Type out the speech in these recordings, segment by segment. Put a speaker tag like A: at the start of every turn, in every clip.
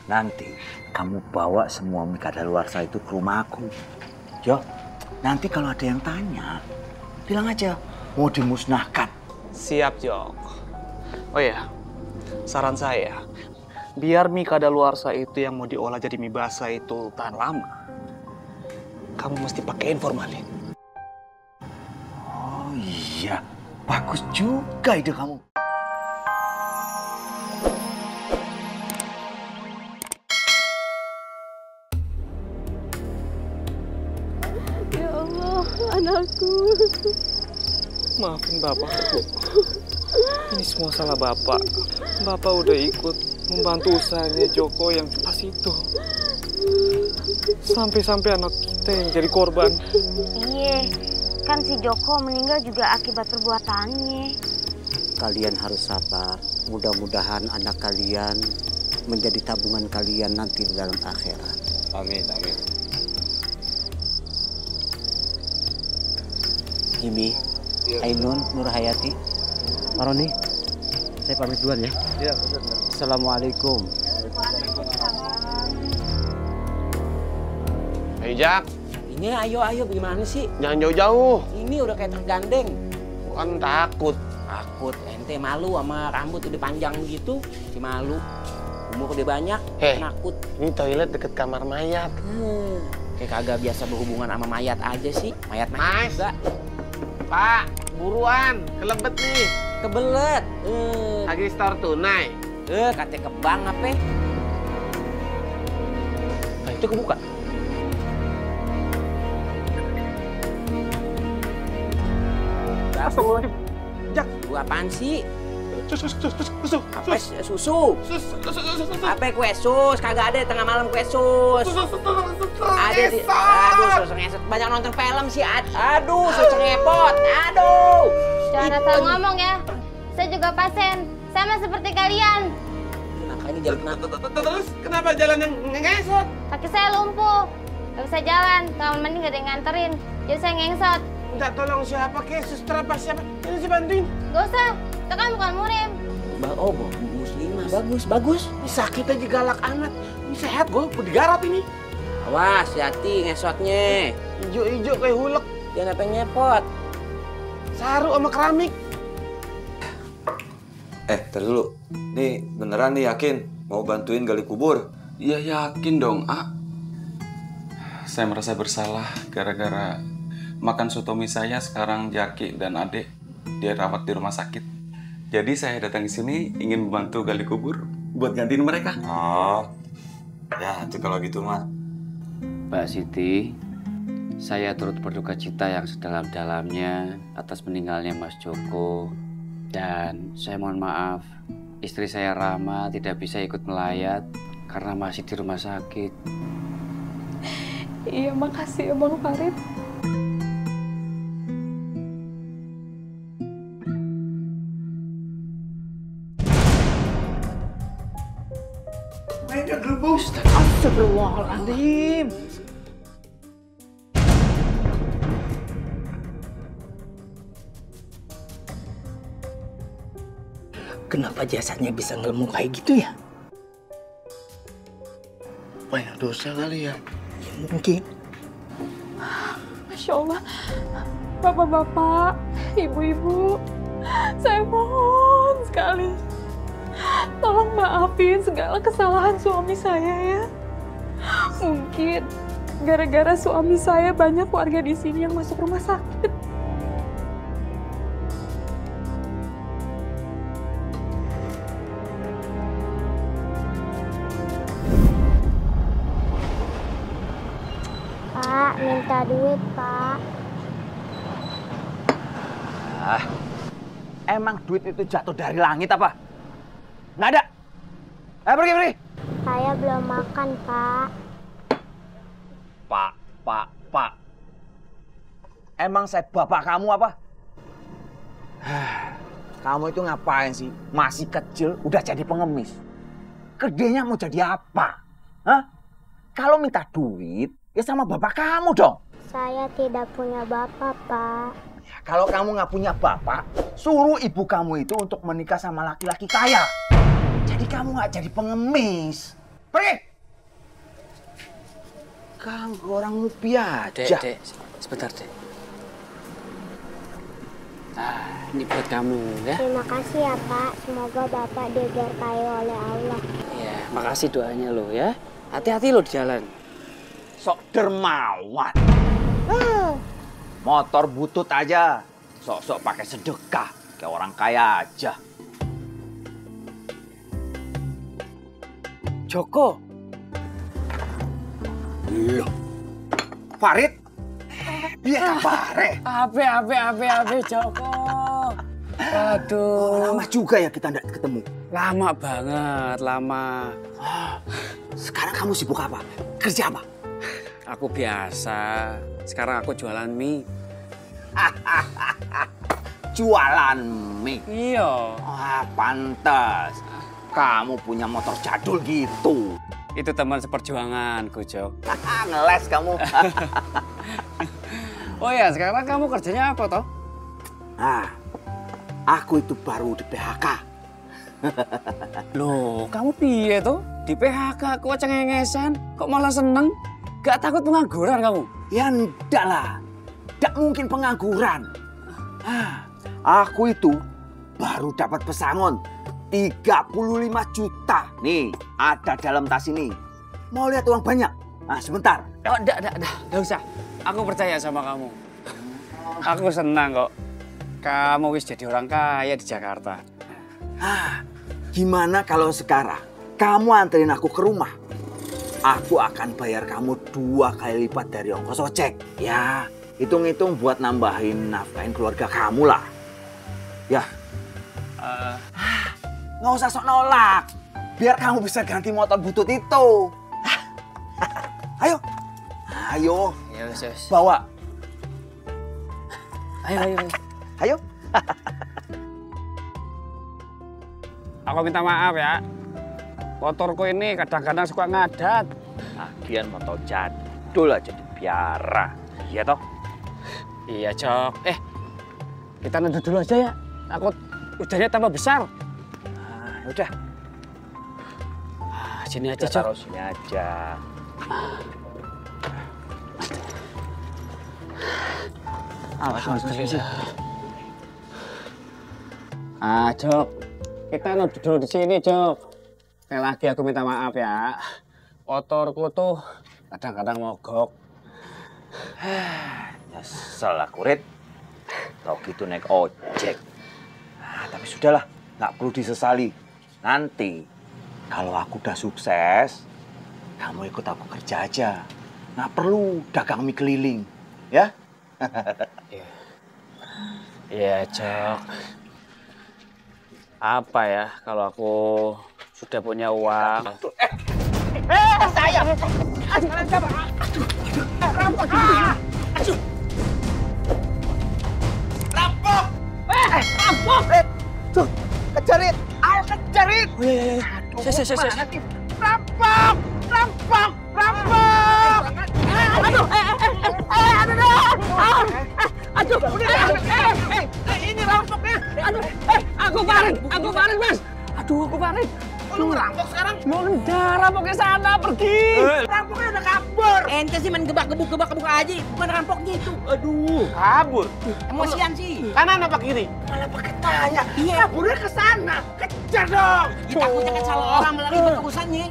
A: Nanti kamu bawa semua mie kadaluarsa itu ke rumahku. Jo, nanti kalau ada yang tanya, bilang aja mau dimusnahkan.
B: Siap, Jok. Oh ya, saran saya, biar mie kadaluarsa itu yang mau diolah jadi mie basah itu tahan lama, kamu mesti pakein formalin.
A: Oh iya, bagus juga ide kamu.
C: Ya Allah, anakku.
B: Maafin Bapak, Bu. Ini semua salah Bapak. Bapak udah ikut membantu usahanya Joko yang pas itu. Sampai-sampai anak kita yang jadi korban.
C: Iya, kan si Joko meninggal juga akibat perbuatannya.
D: Kalian harus sabar. Mudah-mudahan anak kalian menjadi tabungan kalian nanti di dalam akhirat.
E: Amin, amin.
D: Jimmy, Ainun, Nur Hayati, Pak Roni, saya pamit duluan ya.
E: Iya, benar.
D: Assalamualaikum.
E: Ayo, Jak.
F: Ini ayo gimana sih?
E: Jangan jauh-jauh.
F: Ini udah kayak tergandeng.
E: Kan takut.
F: Takut, ente malu sama rambut udah panjang gitu. Si malu. Umur udah banyak, takut.
E: Ini toilet deket kamar mayat.
F: Kayak kagak biasa berhubungan sama mayat aja sih. Mayat
E: Mas.
F: juga.
E: Pak, buruan. Kelebet nih.
F: Kebelet.
E: Lagi store tunai.
F: Katanya kebang apa?
E: Nah, itu kebuka.
F: Astagfirullahaladzim. Jak, lu apaan sih?
E: Susu.
F: Apa susu? Apa kue sus? Kagak ada tengah malam kue sus. Ada di, aduh susu ngesot. Banyak nonton film sih. Aduh susu ngepot. Aduh.
C: Jangan asal ngomong ya. Saya juga pasien, sama seperti kalian.
F: Makanya jalan
E: Terus kenapa jalan yang ngesot?
C: Kaki saya lumpuh, gak bisa jalan. Kamar mandi gak ada yang nganterin, jadi saya ngengsot.
E: Minta tolong siapa ke suster apa siapa? Ini sih bantuin.
C: Gak usah, kita kan bukan murim.
F: Oh, muslimah. Bagus.
E: Ini sakit aja galak amat. Ini sehat gue, digarap ini.
F: Awas, hati ngesotnya.
E: Ijo-ijo kayak hulek.
F: Jangan apa nyepot.
E: Saru sama keramik.
G: Tar dulu. Nih beneran nih yakin mau bantuin gali kubur?
H: Ya yakin dong, A. Saya merasa bersalah gara-gara makan soto mie saya sekarang Jaki dan Adek dirawat di rumah sakit. Jadi saya datang ke sini ingin membantu gali kubur buat gantiin mereka.
G: Oh, ya itu kalau gitu mah.
I: Mbak Siti, saya turut berduka cita yang sedalam-dalamnya atas meninggalnya Mas Joko. Dan saya mohon maaf, istri saya Rama tidak bisa ikut melayat karena masih di rumah sakit.
J: Iya, makasih ya Bang Farid.
A: Mainnya gelembus. Astagfirullahaladzim.
K: Kenapa jasadnya bisa ngelemu kayak gitu ya?
E: Banyak dosa kali ya?
K: Ya mungkin.
J: Masya Allah, bapak-bapak, ibu-ibu, saya mohon sekali. Tolong maafin segala kesalahan suami saya ya. Mungkin gara-gara suami saya banyak warga di sini yang masuk rumah sakit.
C: Pak, minta duit, Pak.
A: Emang duit itu jatuh dari langit apa? Nggak ada. Pergi.
C: Saya belum makan, Pak.
A: Pak. Emang saya bapak kamu apa? Kamu itu ngapain sih? Masih kecil, udah jadi pengemis. Gedenya mau jadi apa? Hah? Kalau minta duit, ya sama bapak kamu dong.
C: Saya tidak punya bapak, Pak.
A: Kalau kamu nggak punya bapak, suruh ibu kamu itu untuk menikah sama laki-laki kaya. Jadi kamu nggak jadi pengemis. Pergi! Ganggu orang lupi aja.
I: Dek, sebentar, Dek. Nah, ini buat kamu ya.
C: Terima kasih ya Pak, semoga Bapak diberkahi oleh Allah.
I: Iya, makasih doanya lo ya. Hati-hati lo di jalan.
A: Sok dermawan. Motor butut aja. Sok-sok pakai sedekah. Kayak orang kaya aja.
K: Joko.
A: Loh. Farid? Iya kabare.
K: Abe Joko. Waduh.
A: Lama juga ya kita nggak ketemu.
I: Lama banget, lama.
A: Sekarang kamu sibuk apa? Kerja apa?
I: Aku biasa. Sekarang aku jualan mie.
A: Jualan mie?
I: Iya.
A: Wah, pantas. Kamu punya motor jadul gitu.
I: Itu teman seperjuanganku, Jok.
A: Ngeles kamu.
I: Oh ya, sekarang kamu kerjanya apa, toh?
A: Nah, aku itu baru di PHK.
I: Loh, kamu piye tuh? Di PHK kok cengengesan? Kok malah seneng? Gak takut pengangguran kamu?
A: Ya enggak lah. Enggak mungkin pengangguran. Aku itu baru dapat pesangon 35 juta. Nih, ada dalam tas ini. Mau lihat uang banyak? Nah, sebentar.
I: Oh, enggak usah. Aku percaya sama kamu. Aku senang kok. Kamu wis jadi orang kaya di Jakarta.
A: Gimana kalau sekarang kamu anterin aku ke rumah? Aku akan bayar kamu 2 kali lipat dari ongkos ojek. Ya, hitung-hitung buat nambahin nafkahin keluarga kamu lah. Ya. Nggak usah sok nolak. Biar kamu bisa ganti motor butut itu. Ayo. Ayo. Bawa. Ayo.
I: Aku minta maaf ya. Motorku ini kadang-kadang suka ngadat.
A: Lagian motor jadul aja dipiara. Iya toh?
I: Iya, Jok. Kita nunduk dulu aja ya. Takut udahnya tambah besar.
A: Udah.
I: Sini aja, Jok.
A: Taruh sini aja. Awas.
I: Jok. Kita nunduk dulu di sini, Jok. Sekali lagi aku minta maaf ya. Motorku tuh kadang-kadang mogok.
A: Nyesel aku, Rit. Tau gitu naik ojek. Tapi sudahlah, nggak perlu disesali. Nanti, kalau aku udah sukses, kamu ikut aku kerja aja. Nggak perlu dagang mie keliling, ya?
I: Iya, Jok. Apa ya kalau aku sudah punya uang?
A: Saya! Rampok! Rampok! Rampok! Tuh, kejarit! Ayo kejarit! Rampok! Rampok! Rampok! Aduh! Ini rampoknya! Aduh!
I: Aku paling, Mas! Aduh, aku paling!
E: Lu ngerampok sekarang?
I: Lu enggak, rampoknya sana, pergi!
E: Rampoknya udah kabur!
F: Ente sih main gebak-gebuk aja, bukan rampok gitu.
E: Aduh, kabur.
F: Emosian sih.
E: Kanan apa kiri? Malah pakai tanya. Iya, kaburnya ke sana. Kejar dong.
F: Ya, takutnya kan salah orang malah ribet urusannya.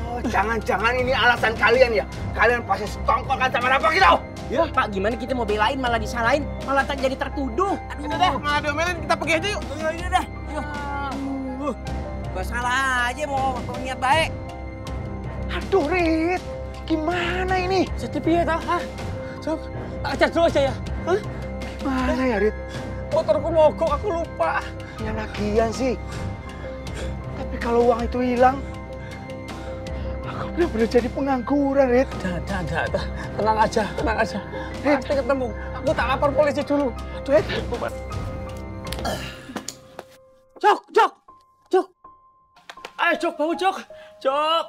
A: Oh, jangan-jangan ini alasan kalian ya? Kalian pasti sekongkolkan sama rampok itu?
F: Ya, Pak, gimana kita mau belain malah disalahin, malah jadi tertuduh.
E: Aduh, deh, nggak diomelin, kita pergi aja yuk.
F: Iya dah. Gak salah aja mau niat baik.
A: Aduh, Rit. Gimana ini?
I: Jadi piye tah? Jok, tak ajar dulu aja ya. Hah?
A: Gimana ya, Rit?
I: Motorku mogok, aku lupa.
A: Ya lagian sih. Tapi kalau uang itu hilang, aku benar-benar jadi pengangguran, Rit.
I: Dah. Tenang aja. Pasti ketemu. Aku tak lapor polisi dulu. Aduh, Rit. Jok. Ayo, Jok, bangun, Jok. Jok.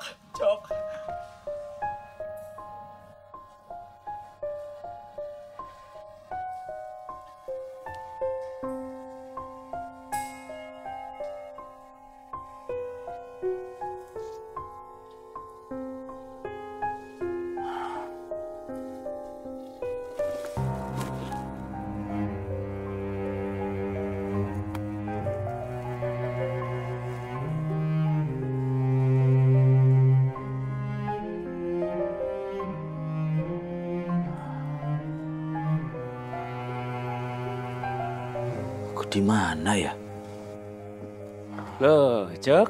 A: di mana ya?
I: Loh, Jok,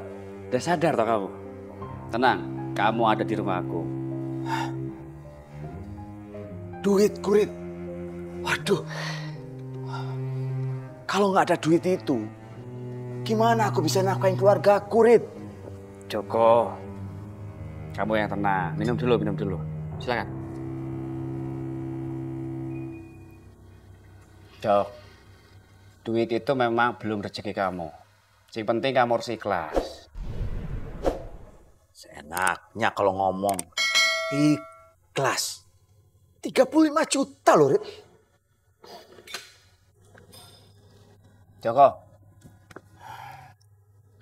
I: udah sadar toh kamu? Tenang, kamu ada di rumahku.
A: Duit, Kurit. Waduh. Kalau nggak ada duit itu, gimana aku bisa nafkahin keluarga Kurit?
I: Joko, kamu yang tenang. Minum dulu. Silakan. Jok, duit itu memang belum rezeki kamu. Yang penting kamu harus ikhlas.
A: Seenaknya kalau ngomong ikhlas. 35 juta loh, Rit.
I: Joko,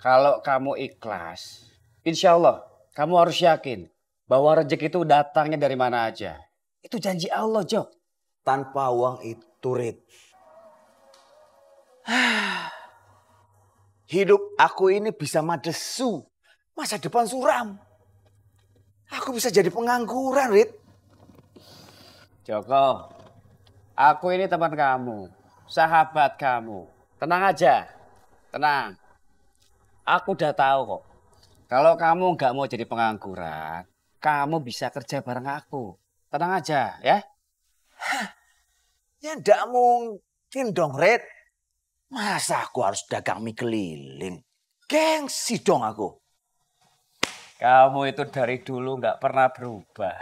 I: kalau kamu ikhlas, insya Allah kamu harus yakin bahwa rezeki itu datangnya dari mana aja. Itu janji Allah, Jok.
A: Tanpa uang itu, Rit. Hidup aku ini bisa madesu. Masa depan suram. Aku bisa jadi pengangguran, Rit.
I: Joko, aku ini teman kamu, sahabat kamu. Tenang aja, tenang. Aku udah tahu kok. Kalau kamu nggak mau jadi pengangguran, kamu bisa kerja bareng aku. Tenang aja, ya.
A: Ya ndak mungkin dong, Rit. Masa aku harus dagang mie keliling? Gengsi dong aku.
I: Kamu itu dari dulu nggak pernah berubah.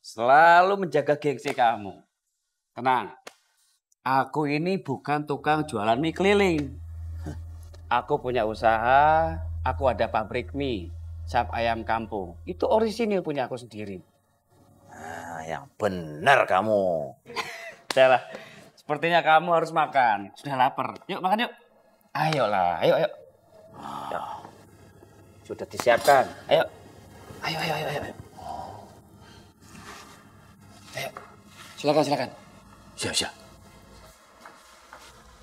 I: Selalu menjaga gengsi kamu. Tenang, aku ini bukan tukang jualan mie keliling. Aku punya usaha, aku ada pabrik mie, sap ayam kampung. Itu orisinil punya aku sendiri.
A: Nah, yang benar kamu.
I: Salah. Sepertinya kamu harus makan. Sudah lapar. Yuk makan yuk. Ayolah, ayo. Sudah disiapkan. Ayo. Ayo. Ayo. Silakan.
A: Siap.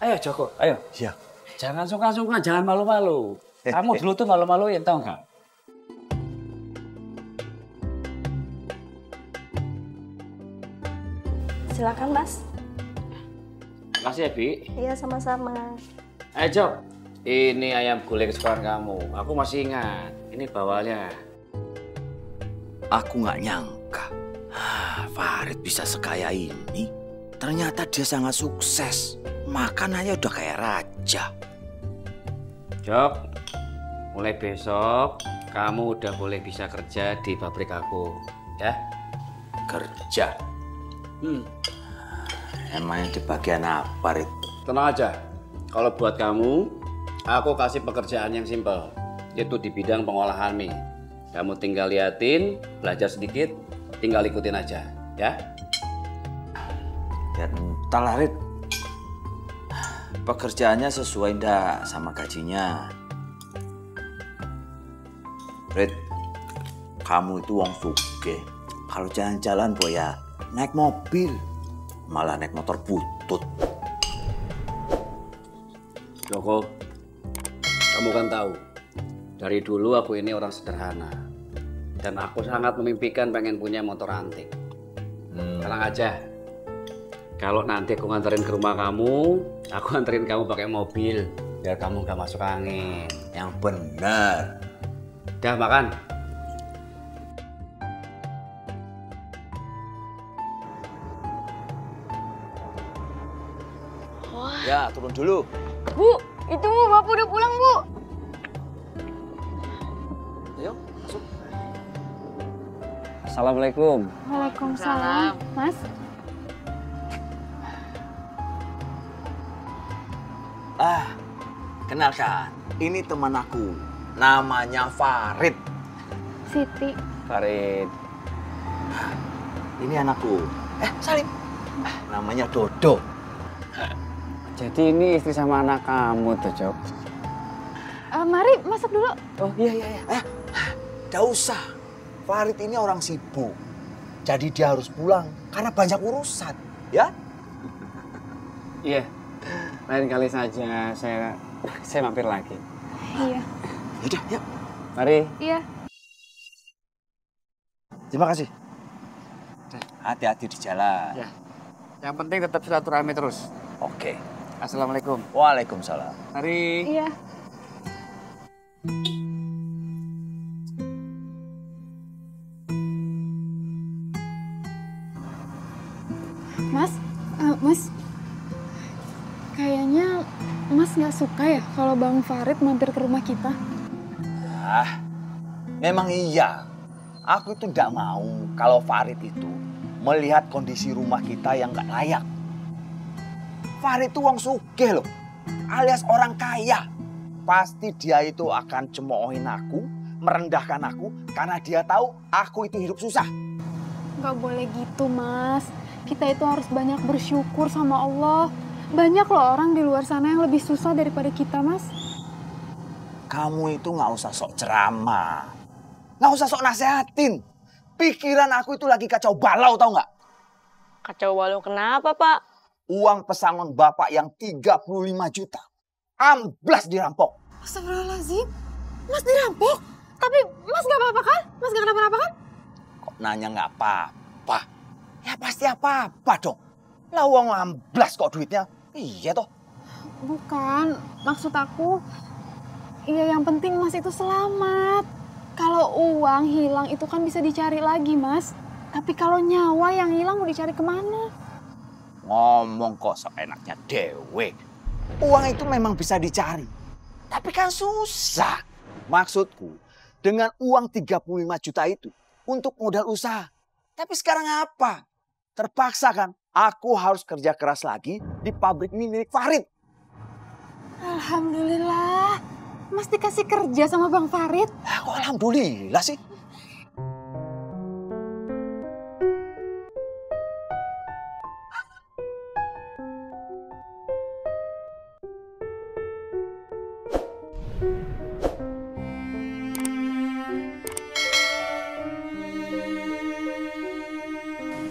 I: Ayo Joko, ayo.
A: Siap.
I: Jangan sungkan-sungkan, jangan malu-malu. Kamu dulu tuh malu-maluin, tau nggak?
J: Silakan, Mas.
I: Makasih ya, Bi.
J: Iya, sama-sama.
I: Jok, ini ayam gulai kesukaan kamu. Aku masih ingat. Ini bawalnya.
A: Aku nggak nyangka. Farid bisa sekaya ini. Ternyata dia sangat sukses. Makanannya udah kayak raja.
I: Jok, mulai besok kamu udah boleh bisa kerja di pabrik aku, ya?
A: Kerja? Emangnya di bagian apa, Rit?
I: Tenang aja, kalau buat kamu, aku kasih pekerjaan yang simpel, yaitu di bidang pengolahan mie. Kamu tinggal liatin, belajar sedikit, tinggal ikutin aja, ya?
A: Ya entahlah, Rit. Pekerjaannya sesuai ndak sama gajinya. Rit, kamu itu wong sugih. Kalau jalan-jalan ya naik mobil, malah naik motor butut.
I: Joko, kamu kan tahu, dari dulu aku ini orang sederhana. Dan aku sangat memimpikan pengen punya motor antik. Tenang aja, kalau nanti aku nganterin ke rumah kamu, aku nganterin kamu pakai mobil, biar kamu gak masuk angin.
A: Yang benar.
I: Udah makan?
A: Ya, turun dulu.
C: Bu, itu Bu, Bapak udah pulang, Bu.
A: Ayo, masuk.
I: Assalamualaikum.
C: Waalaikumsalam. Mas.
A: Kenalkan, ini teman aku. Namanya Farid.
C: Siti.
I: Farid.
A: Ini anakku. Salim. Namanya Dodo.
I: Jadi ini istri sama anak kamu tuh, Jok?
C: Mari masak dulu.
I: Oh iya.
A: Nggak usah. Farid ini orang sibuk. Jadi dia harus pulang karena banyak urusan. Ya?
I: Iya. Lain kali saja saya mampir lagi.
C: Iya.
A: Yaudah, yuk.
I: Mari.
C: Iya.
A: Terima kasih. Hati-hati di jalan.
I: Ya. Yang penting tetap silaturahmi terus.
A: Oke.
I: Assalamualaikum.
A: Waalaikumsalam.
I: Mari.
J: Iya. Mas, kayaknya Mas nggak suka ya kalau Bang Farid mampir ke rumah kita.
A: Memang iya. Aku itu tidak mau kalau Farid itu melihat kondisi rumah kita yang nggak layak. Farid itu wong sugih loh, alias orang kaya. Pasti dia itu akan cemoohin aku, merendahkan aku, karena dia tahu aku itu hidup susah.
J: Nggak boleh gitu, Mas. Kita itu harus banyak bersyukur sama Allah. Banyak loh orang di luar sana yang lebih susah daripada kita, Mas.
A: Kamu itu nggak usah sok ceramah. Nggak usah sok nasehatin. Pikiran aku itu lagi kacau balau, tau nggak?
L: Kacau balau kenapa, Pak?
A: Uang pesangon Bapak yang 35 juta. Amblas dirampok.
J: Astagfirullahaladzim. Mas dirampok? Tapi Mas nggak apa-apa kan? Mas nggak kenapa-napa kan?
A: Kok nanya nggak apa-apa? Ya pasti apa-apa dong. Lah uang amblas kok duitnya. Iya toh.
J: Bukan, maksud aku, ya yang penting Mas itu selamat. Kalau uang hilang itu kan bisa dicari lagi, Mas. Tapi kalau nyawa yang hilang mau dicari kemana?
A: Ngomong kok seenaknya dewe. Uang itu memang bisa dicari. Tapi kan susah. Maksudku, dengan uang 35 juta itu untuk modal usaha. Tapi sekarang apa? Terpaksa kan aku harus kerja keras lagi di pabrik ini milik Farid.
J: Alhamdulillah. Mas dikasih kerja sama Bang Farid.
A: Kok alhamdulillah sih?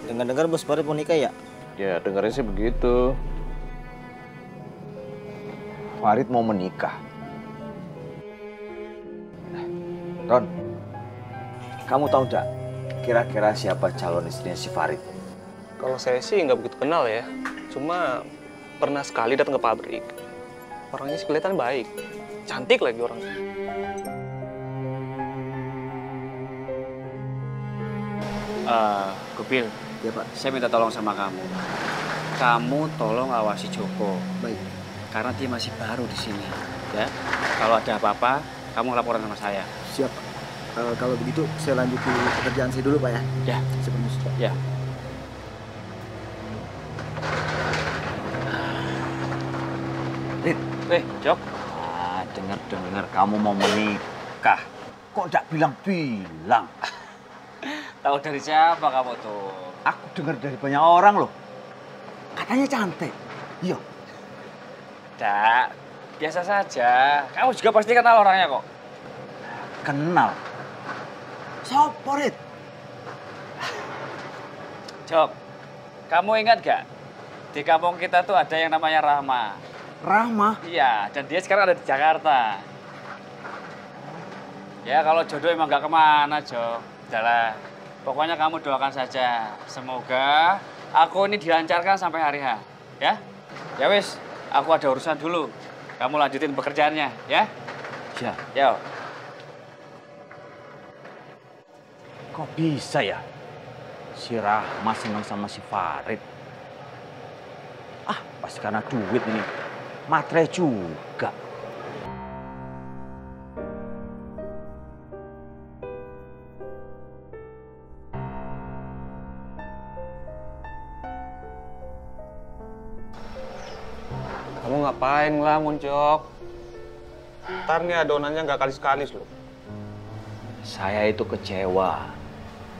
M: Dengar-dengar Bos Farid mau nikah ya?
A: Ya dengarnya sih begitu. Farid mau menikah. Ron, kamu tahu nggak kira-kira siapa calon istrinya si Farid?
B: Kalau saya sih nggak begitu kenal ya. Cuma pernah sekali datang ke pabrik. Orangnya sih kelihatan baik. Cantik lagi orangnya.
I: Gopil, ya Pak. Saya minta tolong sama kamu. Kamu tolong awasi Joko.
M: Baik.
I: Karena dia masih baru di sini. Ya. Kalau ada apa-apa, kamu laporan sama saya.
M: Siap Pak. Kalau begitu saya lanjuti pekerjaan saya dulu Pak ya.
I: Ya.
M: Saya permisi Pak.
I: Ya.
A: Rit,
B: Jok.
A: Dengar kamu mau menikah. Kok nggak bilang-bilang?
I: Tahu dari siapa kamu tuh?
A: Aku dengar dari banyak orang loh. Katanya cantik. Iya.
I: Dak, biasa saja. Kamu juga pasti kenal orangnya kok.
A: Kenal? Sopo, Rit?
I: Jok, kamu ingat gak? Di kampung kita tuh ada yang namanya Rahma.
A: Rahma?
I: Iya, dan dia sekarang ada di Jakarta. Ya kalau jodoh emang gak kemana, Jok. Udahlah, pokoknya kamu doakan saja. Semoga aku ini dilancarkan sampai hari H. Ya? Ya wis, aku ada urusan dulu. Kamu lanjutin pekerjaannya, ya?
A: Ya.
I: Yo.
A: Kok bisa ya? Si Rahma senang sama si Farid. Pasti karena duit ini. Matre juga.
B: Kamu ngapain ngelamun, Jok? Ntar nih adonannya nggak kalis-kalis loh.
A: Saya itu kecewa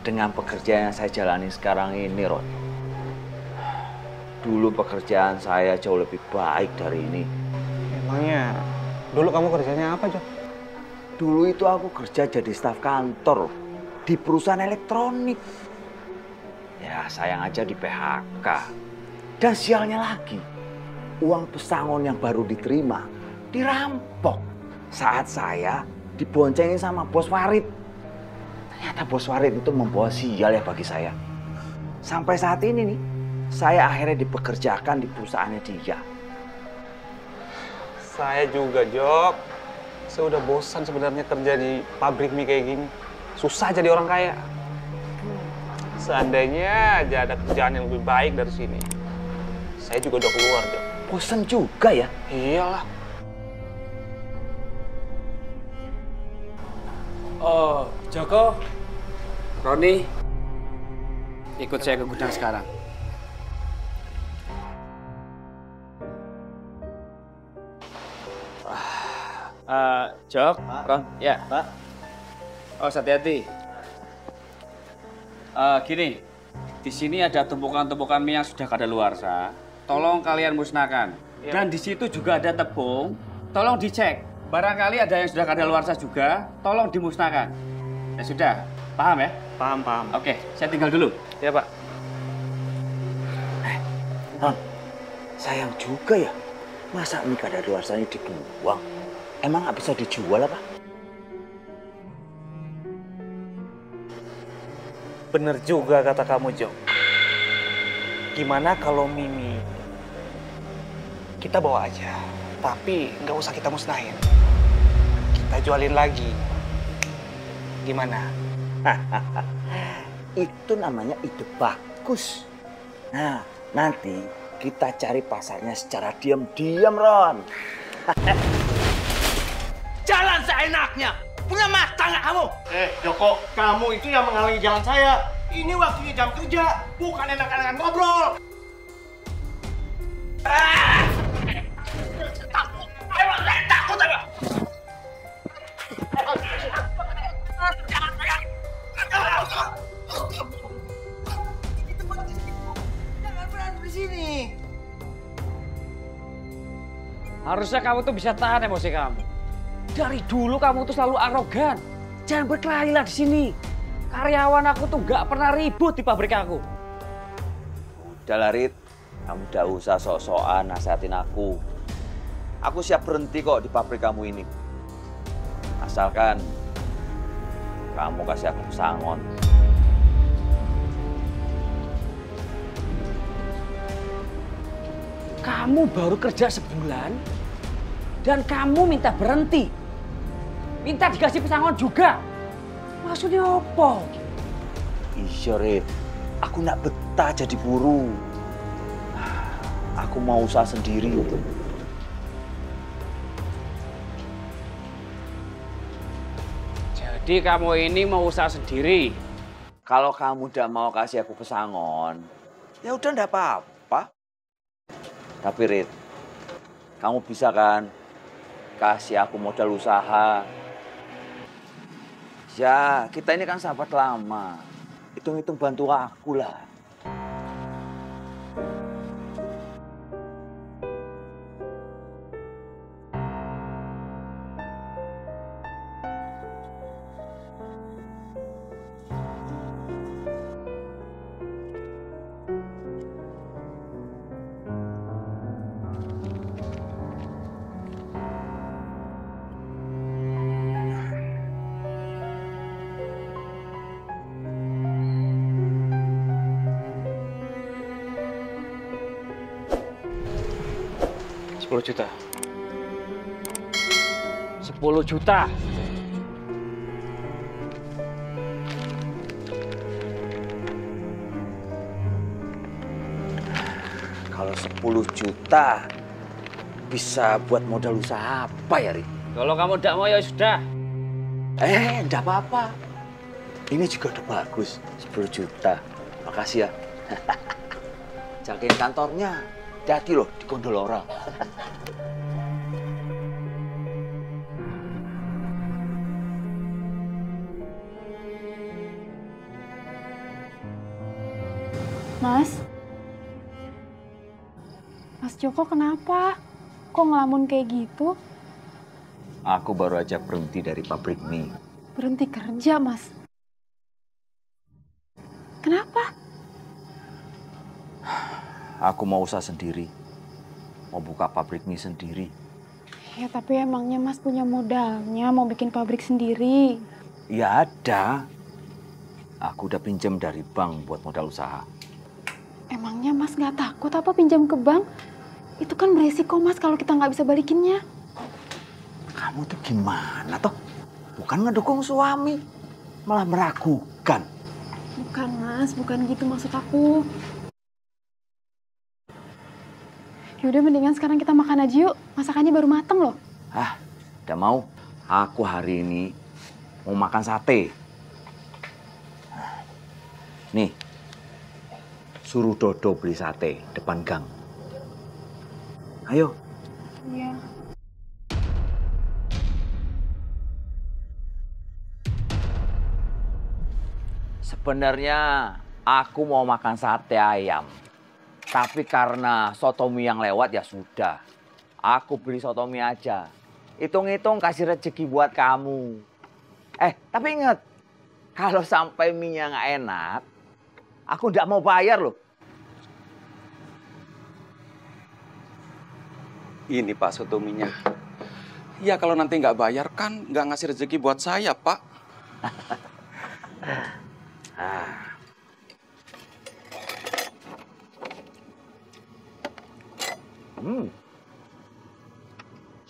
A: dengan pekerjaan yang saya jalani sekarang ini, Ron. Dulu pekerjaan saya jauh lebih baik dari ini.
B: Emangnya dulu kamu kerjanya apa, Jok?
A: Dulu itu aku kerja jadi staf kantor di perusahaan elektronik. Ya sayang aja di PHK. Dan sialnya lagi, uang pesangon yang baru diterima dirampok saat saya diboncengin sama Bos Farid. Ternyata Bos Farid itu membawa sial ya bagi saya. Sampai saat ini nih, saya akhirnya dipekerjakan di perusahaannya dia.
B: Saya juga, Jok. Saya udah bosan sebenarnya kerja di pabrik mie kayak gini. Susah jadi orang kaya. Seandainya aja ada kerjaan yang lebih baik dari sini. Saya juga udah keluar, Jok.
A: Bosan juga ya?
B: Iyalah.
I: Oh, Joko, Roni, ikut saya ke gudang sekarang. Jok, Ron, ya. Pak. Oh, hati-hati. Gini, di sini ada tumpukan-tumpukan mie yang sudah kadaluarsa. Tolong kalian musnahkan.
B: Ya.
I: Dan di situ juga ada tepung. Tolong dicek. Barangkali ada yang sudah kadaluarsa juga. Tolong dimusnahkan. Ya sudah, paham ya?
B: Paham, paham.
I: Oke, saya tinggal dulu.
B: Ya, Pak.
A: Ron, sayang juga ya. Masa mie kadaluarsanya dibuang? Emang nggak bisa dijual apa?
B: Bener juga kata kamu, Jok. Gimana kalau Mimi kita bawa aja, tapi nggak usah kita musnahin. Kita jualin lagi. Gimana?
A: Itu namanya ide bagus. Nah, nanti kita cari pasarnya secara diam-diam, Ron.
E: Jalan seenaknya. Punya mata nggak kamu?
N: Joko, kamu itu yang menghalangi jalan saya. Ini waktunya jam kerja, bukan enak-enakan ngobrol.
E: Takut apa? Jangan berantem di sini.
I: Harusnya kamu tuh bisa tahan emosi kamu. Dari dulu kamu tuh selalu arogan. Jangan berkelahi lah di sini. Karyawan aku tuh nggak pernah ribut di pabrik aku.
A: Udah lah, Rit. Kamu udah usah sok-sokan nasihatin aku. Aku siap berhenti kok di pabrik kamu ini. Asalkan kamu kasih aku pesangon.
I: Kamu baru kerja sebulan dan kamu minta berhenti. Minta dikasih pesangon juga. Maksudnya apa?
A: Iya, Rit. Aku nak betah jadi buruh. Aku mau usaha sendiri.
I: Jadi kamu ini mau usaha sendiri?
A: Kalau kamu udah mau kasih aku pesangon, ya udah ndak apa-apa. Tapi Rit, kamu bisa kan kasih aku modal usaha? Ya, kita ini kan sahabat lama. Hitung-hitung bantu aku lah.
I: Juta. 10 juta.
A: Kalau 10 juta bisa buat modal usaha apa ya, Rit?
I: Kalau kamu tidak mau ya sudah.
A: Enggak apa-apa. Ini juga udah bagus, 10 juta. Makasih ya. Jagain kantornya. Hati-hati loh, dikondol orang.
J: Mas Joko kenapa? Kok ngelamun kayak gitu?
A: Aku baru aja berhenti dari pabrik mie.
J: Berhenti kerja, Mas. Kenapa?
A: Aku mau usaha sendiri. Mau buka pabrik mie sendiri.
J: Ya tapi emangnya Mas punya modalnya mau bikin pabrik sendiri?
A: Ya ada. Aku udah pinjam dari bank buat modal usaha.
J: Emangnya Mas nggak takut apa pinjam ke bank? Itu kan beresiko Mas kalau kita nggak bisa balikinnya.
A: Kamu tuh gimana toh? Bukan ngedukung suami, malah meragukan.
J: Bukan Mas, bukan gitu maksud aku. Yaudah mendingan sekarang kita makan aja yuk. Masakannya baru mateng loh.
A: Udah mau. Aku hari ini mau makan sate. Nih, suruh Dodo beli sate depan gang. Ayo.
J: Iya.
A: Sebenarnya aku mau makan sate ayam. Tapi karena soto mie yang lewat ya sudah. Aku beli soto mie aja. Hitung-hitung kasih rezeki buat kamu. Tapi ingat. Kalau sampai mie-nya nggak enak, aku nggak mau bayar loh.
H: Ini Pak soto mie-nya. Ya kalau nanti nggak bayar kan nggak ngasih rezeki buat saya, Pak.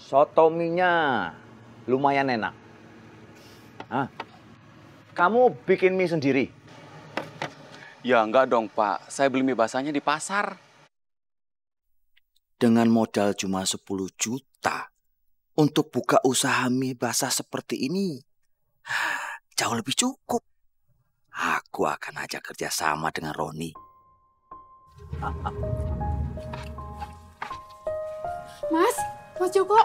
A: Soto mie-nya lumayan enak. Kamu bikin mie sendiri?
H: Ya enggak dong, Pak. Saya beli mie basahnya di pasar.
A: Dengan modal cuma 10 juta untuk buka usaha mie basah seperti ini, jauh lebih cukup. Aku akan ajak kerjasama dengan Roni.
J: Mas Joko,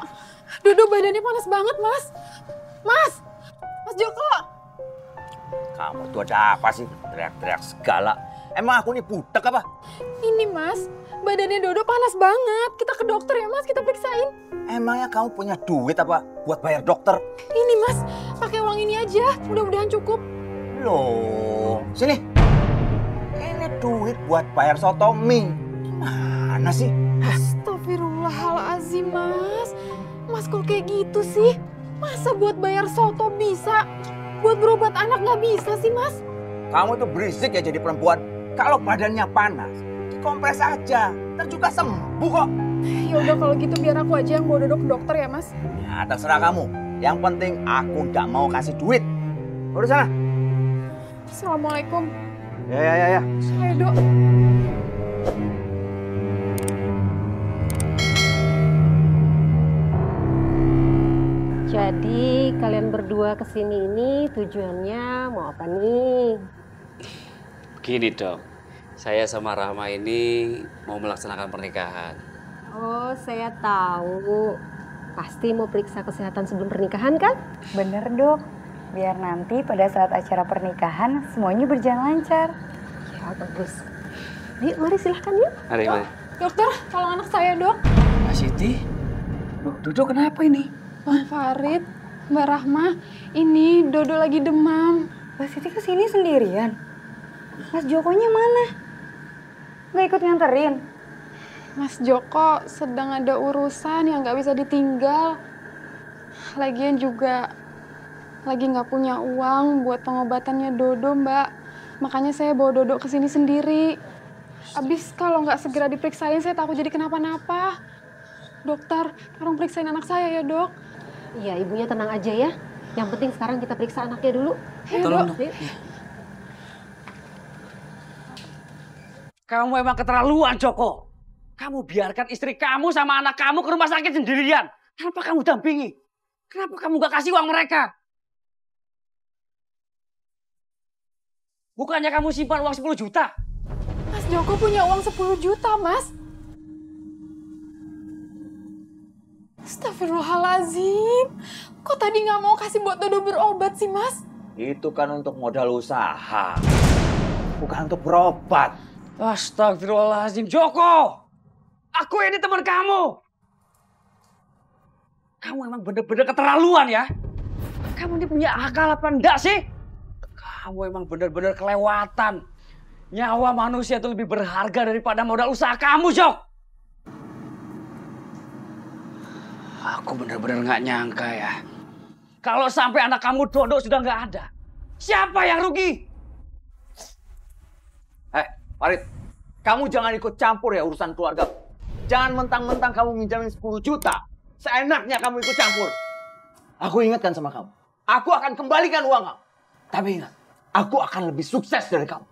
J: Dodo badannya panas banget, Mas. Mas Joko.
A: Kamu tuh ada apa sih? Teriak-teriak segala. Emang aku nih budak apa?
J: Ini Mas, badannya Dodo panas banget. Kita ke dokter ya Mas, kita periksain.
A: Emangnya kamu punya duit apa buat bayar dokter?
J: Ini Mas, pakai uang ini aja. Mudah-mudahan cukup.
A: Loh, sini. Ini duit buat bayar soto mie. Mana sih?
J: Astagfirullahaladzim, Mas. Mas kok kayak gitu sih? Masa buat bayar soto bisa? Buat berobat anak nggak bisa sih, Mas?
A: Kamu tuh berisik ya jadi perempuan. Kalau badannya panas, dikompres aja. Ntar juga sembuh kok.
J: Ya udah kalau gitu biar aku aja yang bawa Dodo ke dokter ya, Mas.
A: Ya terserah kamu. Yang penting aku nggak mau kasih duit. Udah sana.
J: Assalamualaikum.
A: Ya.
J: Ayo, Dok.
O: Jadi kalian berdua kesini ini tujuannya mau apa nih?
I: Begini dong, saya sama Rahma ini mau melaksanakan pernikahan.
O: Oh, saya tahu. Pasti mau periksa kesehatan sebelum pernikahan kan?
P: Bener dok, biar nanti pada saat acara pernikahan semuanya berjalan lancar.
O: Ya bagus. Ayo mari silahkan yuk.
I: Mari.
J: Dokter, tolong anak saya dok.
B: Mbak Siti, Dodo kenapa ini?
J: Bang Farid, Mbak Rahma, ini Dodo lagi demam.
P: Mbak Siti kesini sendirian? Mas Jokonya mana? Nggak ikut nganterin?
J: Mas Joko sedang ada urusan yang nggak bisa ditinggal. Lagian juga lagi nggak punya uang buat pengobatannya Dodo, Mbak. Makanya saya bawa Dodo kesini sendiri. Abis kalau nggak segera diperiksain, saya takut jadi kenapa-napa. Dokter, tolong periksain anak saya ya, Dok.
O: Iya, ibunya tenang aja ya. Yang penting sekarang kita periksa anaknya dulu.
B: Tolong, Dok.
F: Kamu emang keterlaluan, Joko. Kamu biarkan istri kamu sama anak kamu ke rumah sakit sendirian. Tanpa kamu dampingi. Kenapa kamu gak kasih uang mereka? Bukannya kamu simpan uang 10 juta?
J: Mas Joko punya uang 10 juta, Mas. Astagfirullahaladzim. Kok tadi nggak mau kasih buat Dodo berobat sih, Mas?
A: Itu kan untuk modal usaha. Bukan untuk berobat.
F: Astagfirullahaladzim, Joko. Aku ini teman kamu. Kamu emang bener-bener keterlaluan ya. Kamu ini punya akal apa enggak sih? Kamu emang bener-bener kelewatan. Nyawa manusia itu lebih berharga daripada modal usaha kamu, Jok. Aku bener-bener nggak nyangka ya. Kalau sampai anak kamu Dodo sudah nggak ada, siapa yang rugi?
A: Farid, kamu jangan ikut campur ya urusan keluarga. Jangan mentang-mentang kamu minjamin 10 juta. Seenaknya kamu ikut campur. Aku ingatkan sama kamu. Aku akan kembalikan uang kamu. Tapi ingat, aku akan lebih sukses dari kamu.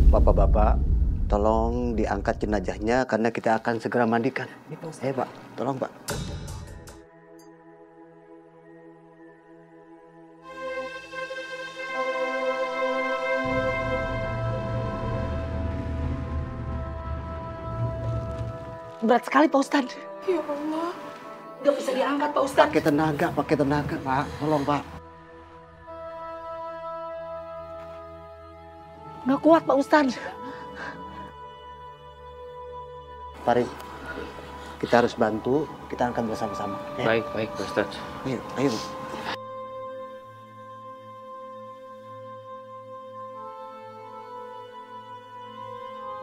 D: Bapak-bapak, tolong diangkat jenazahnya karena kita akan segera mandikan. Ayo Pak, tolong Pak.
E: Berat sekali Pak Ustadz.
J: Ya Allah.
E: Gak bisa diangkat Pak Ustadz.
D: Pakai tenaga Pak. Tolong Pak.
E: Gak kuat Pak Ustadz.
D: Farid, kita harus bantu. Kita akan bersama-sama. Ya?
I: Baik, baik Pak Ustadz.
D: Ayo.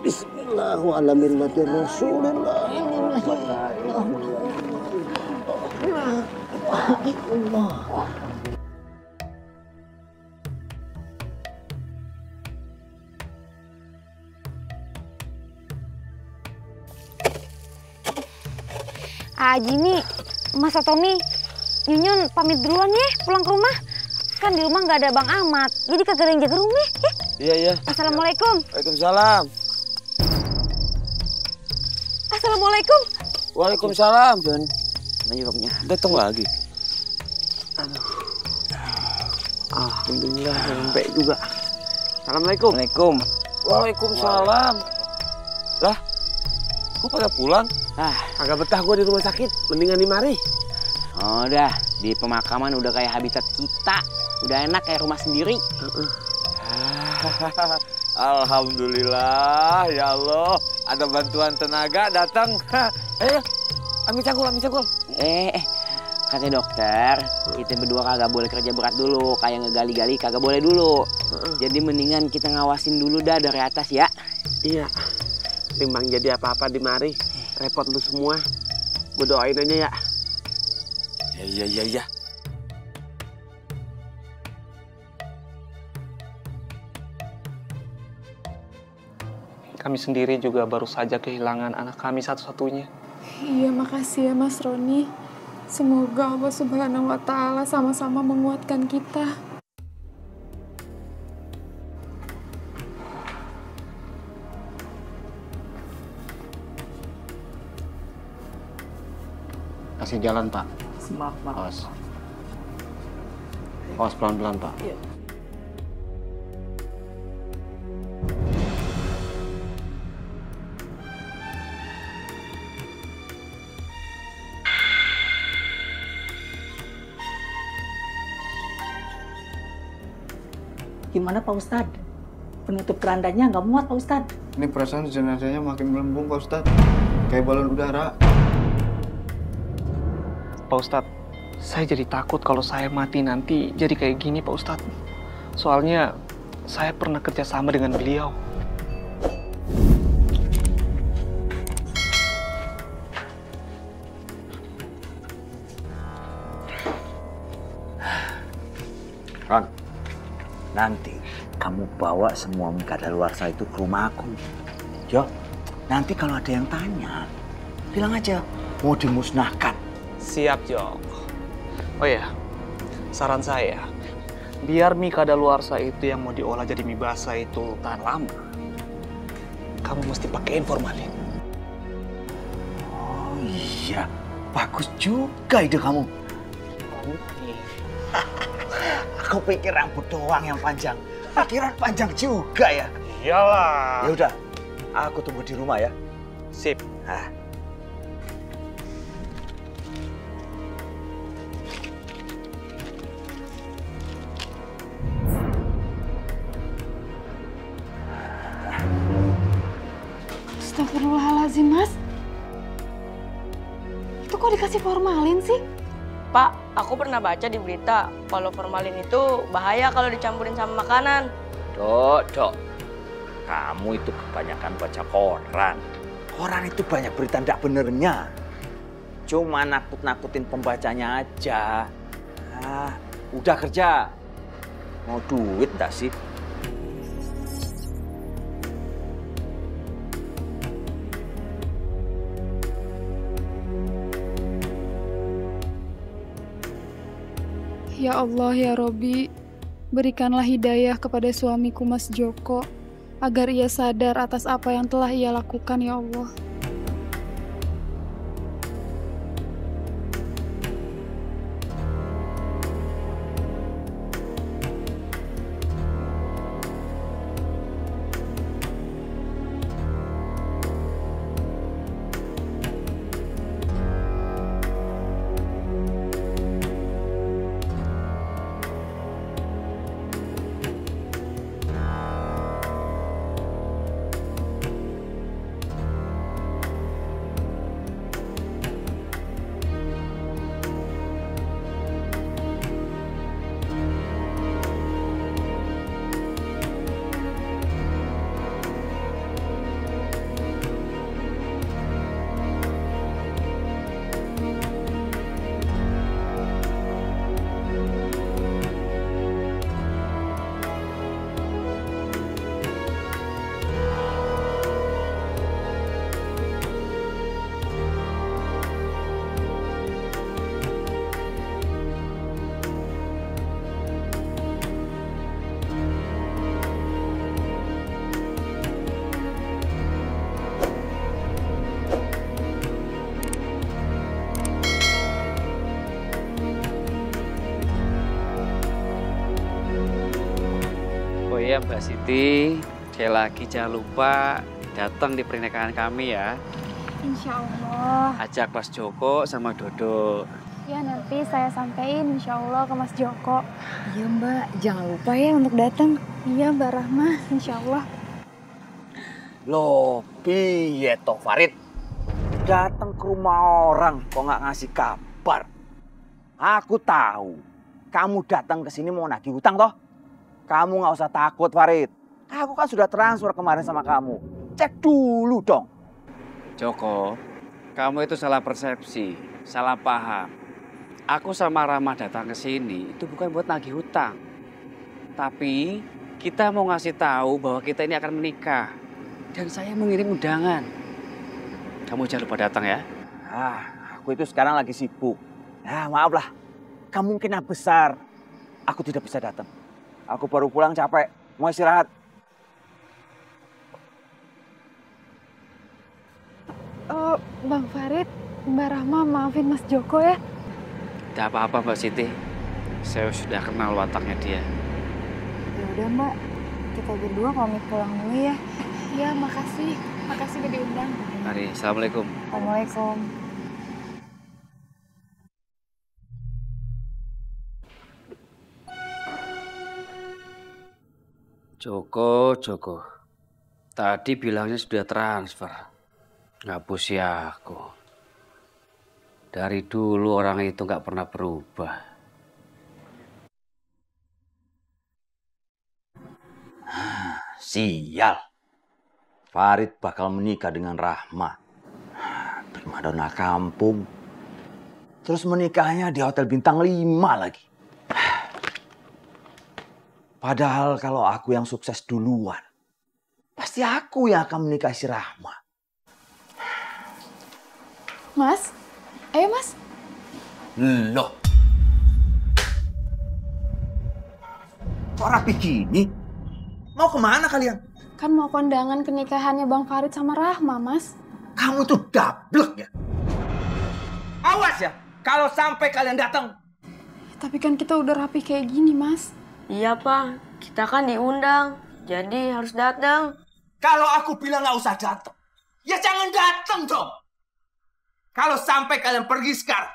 D: Bismillahirrahmanirrahim. Rasulullah.
C: Jimmy, Mas Tommy, Nyunyun pamit duluan ya pulang ke rumah. Kan di rumah nggak ada Bang Ahmad, jadi kagak ada yang jaga rumah ya.
G: Iya.
C: Assalamualaikum.
G: Waalaikumsalam.
C: Assalamualaikum.
G: Waalaikumsalam. Datang lagi.
E: Alhamdulillah sampai juga.
G: Assalamualaikum.
E: Waalaikum.
G: Waalaikumsalam. Lah, kok pada pulang?
E: Agak betah gue di rumah sakit, mendingan di mari.
F: Oh, udah di pemakaman udah kayak habitat kita, udah enak kayak rumah sendiri.
G: Alhamdulillah, ya Allah, ada bantuan tenaga datang. Ayo, ambil cangkul.
F: Kata dokter, kita berdua kagak boleh kerja berat dulu, kayak ngegali-gali kagak boleh dulu. Jadi mendingan kita ngawasin dulu dah dari atas ya.
E: Iya, timbang jadi apa-apa di mari, repot lu semua. Gue doain aja ya.
G: Iya.
B: Kami sendiri juga baru saja kehilangan anak kami satu-satunya.
J: Iya, makasih ya Mas Roni. Semoga Allah Subhanahu wa Ta'ala sama-sama menguatkan kita.
D: Kasih jalan Pak.
E: Maaf.
D: Awas pelan-pelan Pak.
E: Iya. Gimana Pak Ustadz? Penutup kerandanya nggak muat Pak Ustadz.
M: Ini perasaan jenazahnya makin melembung Pak Ustadz. Kayak balon udara.
B: Pak Ustadz, saya jadi takut kalau saya mati nanti jadi kayak gini Pak Ustadz. Soalnya saya pernah kerjasama dengan beliau.
A: Ron, nanti kamu bawa semua mie kadaluarsa itu ke rumah aku. Jo, nanti kalau ada yang tanya, bilang aja mau dimusnahkan.
B: Siap, Jok. Oh ya, saran saya, biar mie kadaluarsa itu yang mau diolah jadi mie basah itu tahan lama, kamu mesti pakein formalin.
A: Oh iya, bagus juga ide kamu. Aku pikir rambut doang yang panjang. Pikiran panjang juga ya.
B: Iyalah.
A: Ya udah, aku tunggu di rumah ya.
B: Sip.
J: Astagfirullahaladzim, Mas. Itu kok dikasih formalin sih?
L: Pak, aku pernah baca di berita kalau formalin itu bahaya kalau dicampurin sama makanan.
A: Dok, kamu itu kebanyakan baca koran. Koran itu banyak berita tidak benernya. Cuma nakut-nakutin pembacanya aja. Udah kerja. Mau duit enggak sih?
J: Ya Allah ya Robi, berikanlah hidayah kepada suamiku Mas Joko, agar ia sadar atas apa yang telah ia lakukan ya Allah.
I: Oh iya Mbak Siti, sekali lagi jangan lupa datang di pernikahan kami ya.
J: Insya Allah.
I: Ajak Mas Joko sama Dodo.
J: Ya nanti saya sampaikan insya Allah ke Mas Joko. Iya Mbak, jangan lupa ya untuk datang. Iya Mbak Rahma, insya Allah.
A: Loh, piye toh Farid? Datang ke rumah orang kok nggak ngasih kabar. Aku tahu, kamu datang ke sini mau nagih hutang toh? Kamu nggak usah takut Farid. Aku kan sudah transfer kemarin sama kamu. Cek dulu dong.
I: Joko, kamu itu salah persepsi, salah paham. Aku sama Rama datang ke sini itu bukan buat nagih hutang. Tapi kita mau ngasih tahu bahwa kita ini akan menikah. Dan saya mau ngirim undangan. Kamu jangan lupa datang ya.
A: Aku itu sekarang lagi sibuk. Maaf lah. Kemungkinan besar aku tidak bisa datang. Aku baru pulang capek, mau istirahat.
J: Bang Farid, Mbak Rahma maafin Mas Joko ya.
I: Tidak apa-apa Mbak Siti. Saya sudah kenal wataknya dia.
J: Ya udah Mbak, kita berdua pamit pulang dulu ya. Iya, makasih. Makasih udah diundang.
I: Mari, Assalamualaikum.
J: Assalamualaikum.
I: Joko. Tadi bilangnya sudah transfer. Ngapus ya aku. Dari dulu orang itu nggak pernah berubah.
A: Sial. Farid bakal menikah dengan Rahma. Primadona kampung. Terus menikahnya di hotel bintang 5 lagi. Padahal kalau aku yang sukses duluan, pasti aku yang akan menikahi si Rahma.
J: Mas, ayo Mas.
A: Loh. Kok rapi gini? Mau kemana kalian?
J: Kan mau kondangan pernikahannya Bang Farid sama Rahma, Mas.
A: Kamu tuh dablek ya? Awas ya, kalau sampai kalian datang.
J: Tapi kan kita udah rapi kayak gini, Mas.
L: Iya, Pak. Kita kan diundang. Jadi harus datang.
A: Kalau aku bilang nggak usah datang, ya jangan datang dong. Kalau sampai kalian pergi sekarang,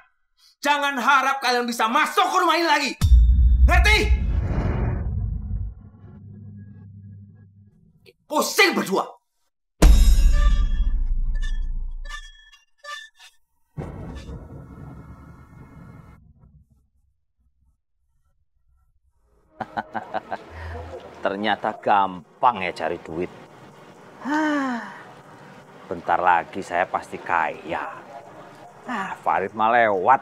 A: jangan harap kalian bisa masuk ke rumah ini lagi. Ngerti? Pusing berdua. Ternyata gampang ya cari duit. Bentar lagi saya pasti kaya. Farid mah lewat.